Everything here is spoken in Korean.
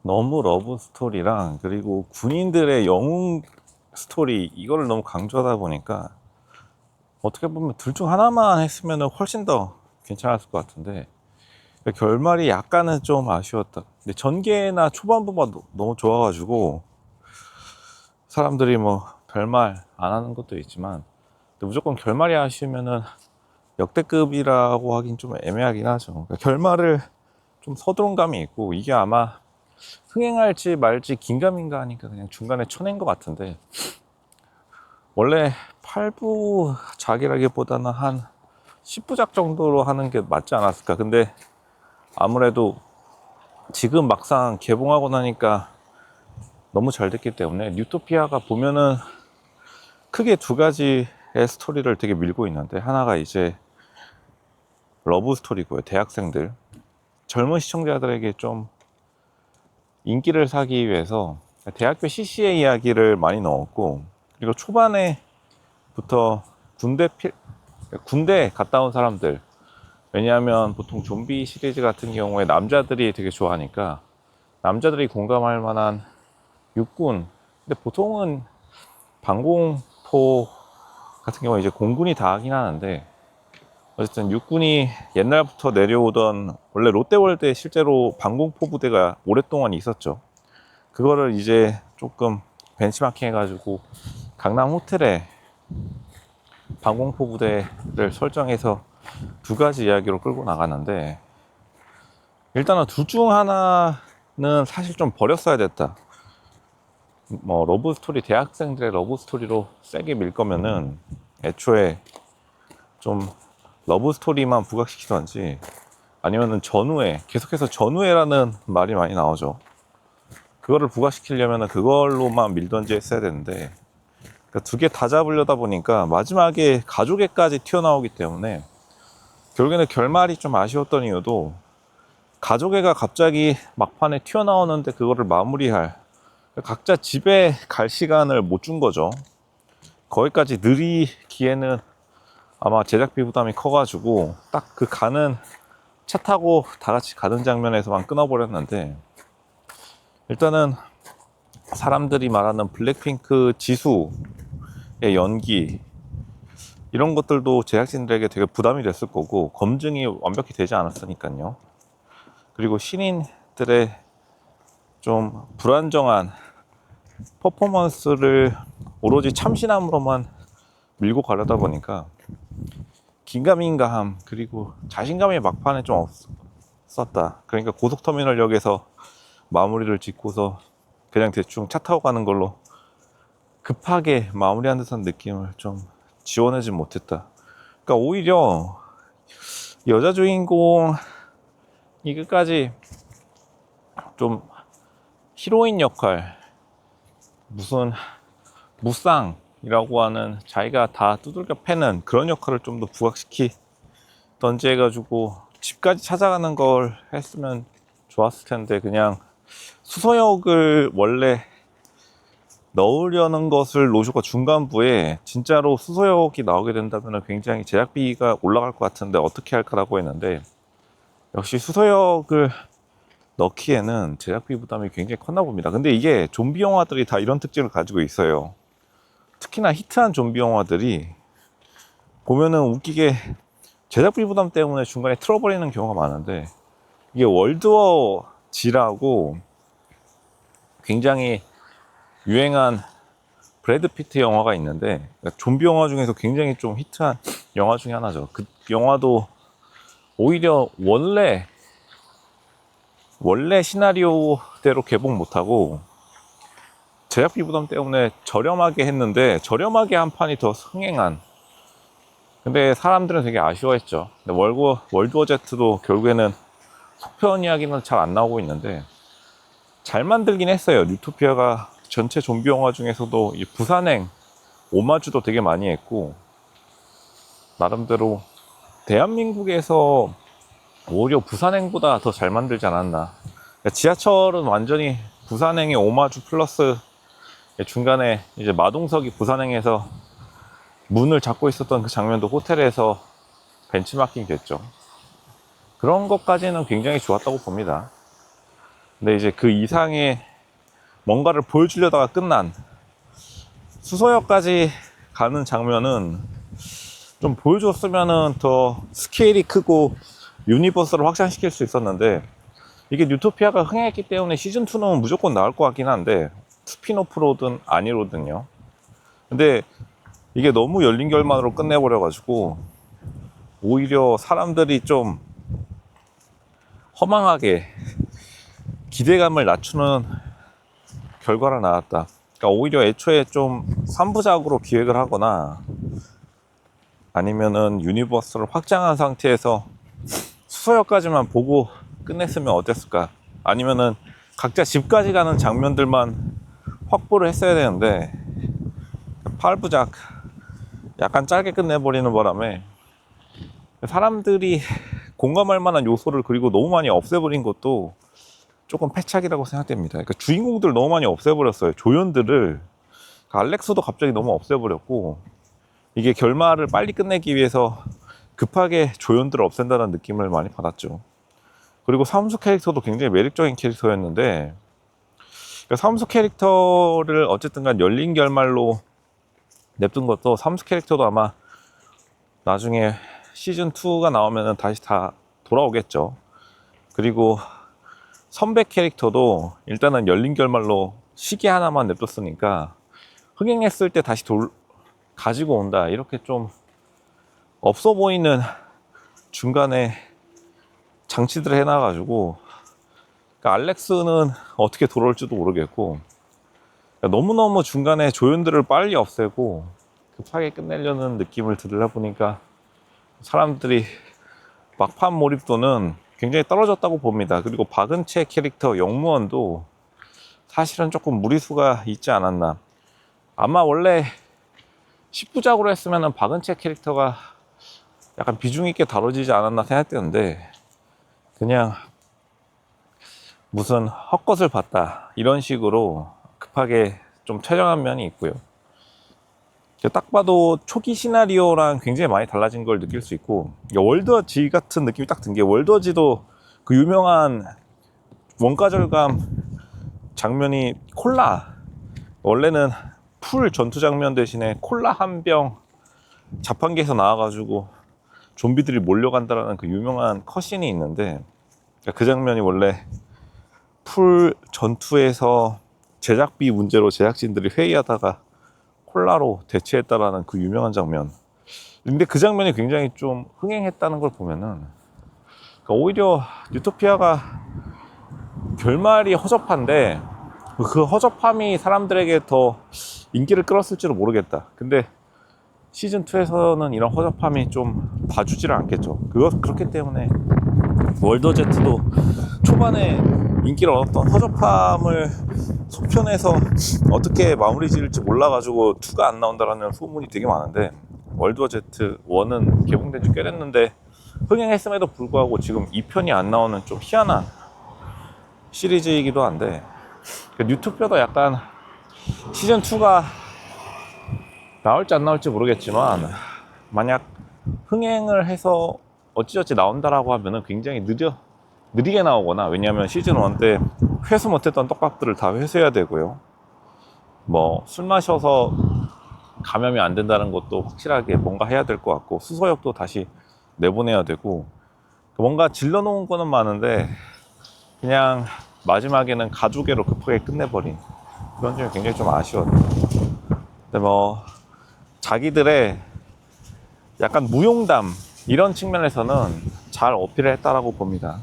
너무 러브 스토리랑 그리고 군인들의 영웅 스토리 이거를 너무 강조하다 보니까 어떻게 보면 둘 중 하나만 했으면 훨씬 더 괜찮았을 것 같은데 결말이 약간은 좀 아쉬웠다. 근데 전개나 초반부가 너무 좋아가지고 사람들이 뭐 별말 안 하는 것도 있지만 무조건 결말이 아쉬우면은 역대급이라고 하긴 좀 애매하긴 하죠. 그러니까 결말을 좀 서두른 감이 있고 이게 아마 흥행할지 말지 긴가민가 하니까 그냥 중간에 쳐낸 것 같은데 원래 8부작이라기보다는 한 10부작 정도로 하는 게 맞지 않았을까. 근데 아무래도 지금 막상 개봉하고 나니까 너무 잘 됐기 때문에 뉴토피아가 보면은 크게 두 가지의 스토리를 되게 밀고 있는데 하나가 이제 러브 스토리고요. 대학생들 젊은 시청자들에게 좀 인기를 사기 위해서 대학교 CC의 이야기를 많이 넣었고 그리고 초반에부터 군대 갔다 온 사람들, 왜냐하면 보통 좀비 시리즈 같은 경우에 남자들이 되게 좋아하니까 남자들이 공감할 만한 육군, 근데 보통은 방공포 같은 경우에 이제 공군이 다 하긴 하는데 어쨌든 육군이 옛날부터 내려오던 원래 롯데월드에 실제로 방공포 부대가 오랫동안 있었죠. 그거를 이제 조금 벤치마킹 해가지고 강남 호텔에 방공포 부대를 설정해서 두 가지 이야기로 끌고 나가는데 일단은 둘 중 하나는 사실 좀 버렸어야 됐다. 뭐 러브 스토리, 대학생들의 러브 스토리로 세게 밀 거면은 애초에 좀 러브 스토리만 부각시키던지 아니면은 전우회, 계속해서 전우회라는 말이 많이 나오죠. 그거를 부각시키려면은 그걸로만 밀던지 했어야 되는데 그러니까 두 개 다 잡으려다 보니까 마지막에 가족애까지 튀어나오기 때문에 결국에는 결말이 좀 아쉬웠던 이유도 가족애가 갑자기 막판에 튀어나오는데 그거를 마무리할 각자 집에 갈 시간을 못 준 거죠. 거기까지 느리기에는 아마 제작비 부담이 커가지고 딱 그 가는 차 타고 다 같이 가는 장면에서만 끊어버렸는데 일단은 사람들이 말하는 블랙핑크 지수의 연기 이런 것들도 제작진들에게 되게 부담이 됐을 거고 검증이 완벽히 되지 않았으니까요. 그리고 신인들의 좀 불안정한 퍼포먼스를 오로지 참신함으로만 밀고 가려다 보니까 긴가민가함 그리고 자신감이 막판에 좀 없었다. 그러니까 고속터미널역에서 마무리를 짓고서 그냥 대충 차 타고 가는 걸로 급하게 마무리한 듯한 느낌을 좀 지워내지 못했다. 그러니까 오히려 여자 주인공이 끝까지 좀 히로인 역할, 무슨 무쌍이라고 하는 자기가 다 두들겨 패는 그런 역할을 좀 더 부각시키던지 해가지고 집까지 찾아가는 걸 했으면 좋았을 텐데 그냥 수서역을 원래 넣으려는 것을 노쇼가 중간부에 진짜로 수서역이 나오게 된다면 굉장히 제작비가 올라갈 것 같은데 어떻게 할까라고 했는데 역시 수서역을 넣기에는 제작비 부담이 굉장히 컸나 봅니다. 근데 이게 좀비 영화들이 다 이런 특징을 가지고 있어요. 특히나 히트한 좀비 영화들이 보면은 웃기게 제작비 부담 때문에 중간에 틀어버리는 경우가 많은데 이게 월드워 G라고 굉장히 유행한 브래드 피트 영화가 있는데 그러니까 좀비 영화 중에서 굉장히 좀 히트한 영화 중에 하나죠. 그 영화도 오히려 원래 시나리오대로 개봉 못하고 제작비 부담 때문에 저렴하게 했는데 저렴하게 한 판이 더 흥행한, 근데 사람들은 되게 아쉬워했죠. 근데 월드워 제트도 결국에는 속편 이야기는 잘 안 나오고 있는데 잘 만들긴 했어요. 뉴토피아가 전체 좀비 영화 중에서도 이 부산행 오마주도 되게 많이 했고 나름대로 대한민국에서 오히려 부산행보다 더 잘 만들지 않았나. 그러니까 지하철은 완전히 부산행의 오마주 플러스 중간에 이제 마동석이 부산행에서 문을 잡고 있었던 그 장면도 호텔에서 벤치마킹 됐죠. 그런 것까지는 굉장히 좋았다고 봅니다. 근데 이제 그 이상의 뭔가를 보여주려다가 끝난, 수서역까지 가는 장면은 좀 보여줬으면은 더 스케일이 크고 유니버스를 확장시킬 수 있었는데, 이게 뉴토피아가 흥행했기 때문에 시즌2는 무조건 나올 것 같긴 한데, 스피노프로든 아니로든요. 근데 이게 너무 열린 결말로 끝내버려가지고 오히려 사람들이 좀 허망하게 기대감을 낮추는 결과가 나왔다. 그러니까 오히려 애초에 좀 3부작으로 기획을 하거나 아니면은 유니버스를 확장한 상태에서 수서역까지만 보고 끝냈으면 어땠을까. 아니면은 각자 집까지 가는 장면들만 확보를 했어야 되는데 8부작 약간 짧게 끝내버리는 바람에 사람들이 공감할 만한 요소를 그리고 너무 많이 없애버린 것도 조금 패착이라고 생각됩니다. 그러니까 주인공들 너무 많이 없애버렸어요. 조연들을. 알렉스도 갑자기 너무 없애버렸고, 이게 결말을 빨리 끝내기 위해서 급하게 조연들을 없앤다는 느낌을 많이 받았죠. 그리고 사무소 캐릭터도 굉장히 매력적인 캐릭터였는데, 그러니까 사무소 캐릭터를 어쨌든 간 열린 결말로 냅둔 것도, 사무소 캐릭터도 아마 나중에 시즌2가 나오면 다시 다 돌아오겠죠. 그리고 선배 캐릭터도 일단은 열린 결말로 시계 하나만 냅뒀으니까 흥행했을 때 다시 가지고 온다, 이렇게 좀 없어 보이는 중간에 장치들을 해놔가지고, 그러니까 알렉스는 어떻게 돌아올지도 모르겠고, 그러니까 너무너무 중간에 조연들을 빨리 없애고 급하게 끝내려는 느낌을 들으려 보니까 사람들이 막판 몰입도는 굉장히 떨어졌다고 봅니다. 그리고 박은채 캐릭터 영무원도 사실은 조금 무리수가 있지 않았나. 아마 원래 10부작으로 했으면 박은채 캐릭터가 약간 비중 있게 다뤄지지 않았나 생각되는데, 그냥 무슨 헛것을 봤다 이런 식으로 급하게 좀 촬영한 면이 있고요. 딱 봐도 초기 시나리오랑 굉장히 많이 달라진 걸 느낄 수 있고, 월드워지 같은 느낌이 딱 든 게, 월드워지도 그 유명한 원가 절감 장면이 콜라, 원래는 풀 전투 장면 대신에 콜라 한 병 자판기에서 나와가지고 좀비들이 몰려간다라는 그 유명한 컷신이 있는데, 그 장면이 원래 풀 전투에서 제작비 문제로 제작진들이 회의하다가 콜라로 대체했다라는 그 유명한 장면. 근데 그 장면이 굉장히 좀 흥행했다는 걸 보면은, 그러니까 오히려 뉴토피아가 결말이 허접한데 그 허접함이 사람들에게 더 인기를 끌었을지도 모르겠다. 근데 시즌2에서는 이런 허접함이 좀 봐주지를 않겠죠. 그렇기 때문에 월더제트도 초반에 인기를 얻었던 허접함을 속편해서 어떻게 마무리 지을지 몰라가지고 2가 안 나온다라는 소문이 되게 많은데, 월드워제트 1은 개봉된 지 꽤 됐는데 흥행했음에도 불구하고 지금 2편이 안 나오는 좀 희한한 시리즈이기도 한데, 뉴토피아도 약간 시즌2가 나올지 안 나올지 모르겠지만, 만약 흥행을 해서 어찌저찌 나온다라고 하면은 굉장히 느리게 나오거나, 왜냐하면 시즌1 때 회수 못했던 떡밥들을 다 회수해야 되고요. 뭐 술 마셔서 감염이 안 된다는 것도 확실하게 뭔가 해야 될 것 같고, 수서역도 다시 내보내야 되고, 뭔가 질러놓은 거는 많은데 그냥 마지막에는 가두개로 급하게 끝내버린 그런 점이 굉장히 좀 아쉬웠죠. 근데 뭐 자기들의 약간 무용담 이런 측면에서는 잘 어필을 했다라고 봅니다.